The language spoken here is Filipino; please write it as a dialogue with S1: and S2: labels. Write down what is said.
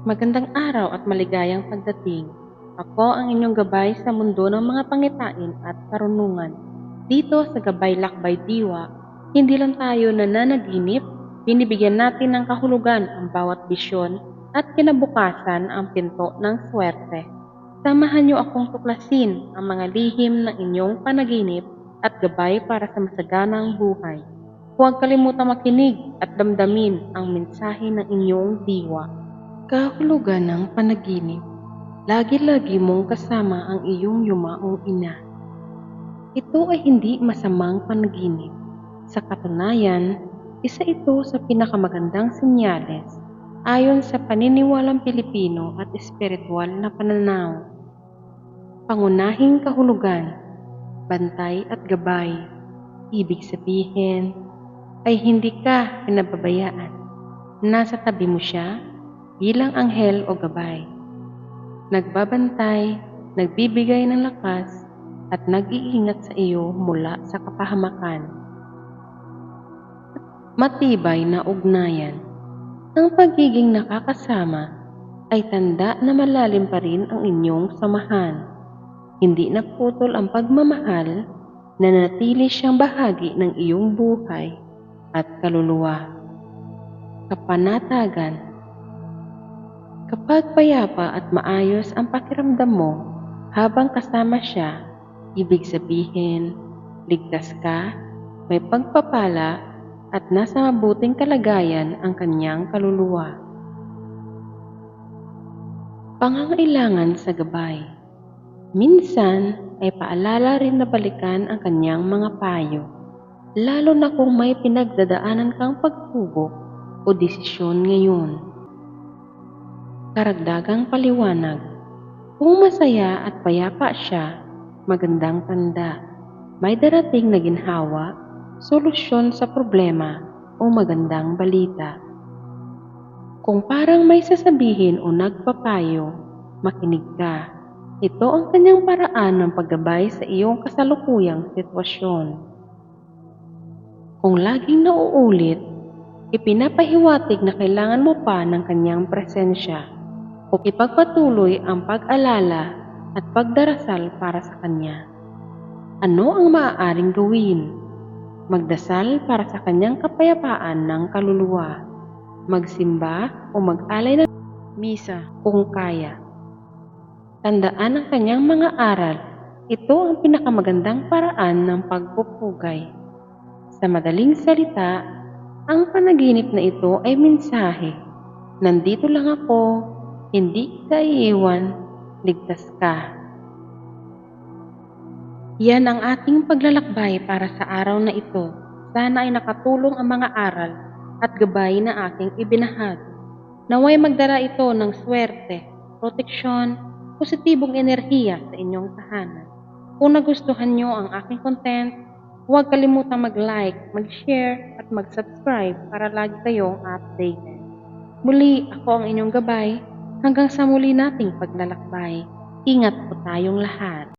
S1: Magandang araw at maligayang pagdating. Ako ang inyong gabay sa mundo ng mga pangitain at karunungan. Dito sa Gabay Lakbay Diwa, hindi lang tayo nananaginip, binibigyan natin ng kahulugan ang bawat bisyon at kinabukasan ang pinto ng swerte. Samahan niyo akong tuklasin ang mga lihim ng inyong panaginip at gabay para sa masaganang buhay. Huwag kalimutang makinig at damdamin ang mensahe ng inyong diwa. Kahulugan ng panaginip. Lagi-lagi mong kasama ang iyong yumaong ina. Ito ay hindi masamang panaginip. Sa katunayan, isa ito sa pinakamagandang senyales ayon sa paniniwalang Pilipino at espiritual na pananaw. Pangunahing kahulugan, bantay at gabay. Ibig sabihin ay hindi ka pinababayaan. Nasa tabi mo siya bilang anghel o gabay. Nagbabantay, nagbibigay ng lakas, at nag-iingat sa iyo mula sa kapahamakan. Matibay na ugnayan. Ang pagiging nakakasama ay tanda na malalim pa rin ang inyong samahan. Hindi naputol ang pagmamahal, nanatili siyang bahagi ng iyong buhay at kaluluwa. Kapanatagan. Kapag payapa at maayos ang pakiramdam mo habang kasama siya, ibig sabihin, ligtas ka, may pagpapala, at nasa mabuting kalagayan ang kanyang kaluluwa. Pangangailangan sa gabay. Minsan ay paalala rin na balikan ang kanyang mga payo, lalo na kung may pinagdadaanan kang pagsubok o desisyon ngayon. Karagdagang paliwanag. Kung masaya at payapa siya, magandang tanda. May darating na ginhawa, solusyon sa problema o magandang balita. Kung parang may sasabihin o nagpapayo, makinig ka. Ito ang kanyang paraan ng paggabay sa iyong kasalukuyang sitwasyon. Kung laging nauulit, ipinapahiwatig na kailangan mo pa ng kanyang presensya o ipagpatuloy ang pag-alala at pagdarasal para sa kanya. Ano ang maaaring gawin? Magdasal para sa kanyang kapayapaan ng kaluluwa, magsimba o mag-alay ng misa kung kaya. Tandaan ang kanyang mga aral. Ito ang pinakamagandang paraan ng pagpupugay. Sa madaling salita, ang panaginip na ito ay mensahe. Nandito lang ako, hindi kita iiwan, ligtas ka. Yan ang ating paglalakbay para sa araw na ito. Sana ay nakatulong ang mga aral at gabay na aking ibinahagi. Naway magdala ito ng swerte, proteksyon, positibong enerhiya sa inyong tahanan. Kung nagustuhan nyo ang aking content, huwag kalimutang mag-like, mag-share at mag-subscribe para lagi kayong updated. Muli, ako ang inyong gabay. Hanggang sa muli nating paglalakbay, ingat po tayong lahat.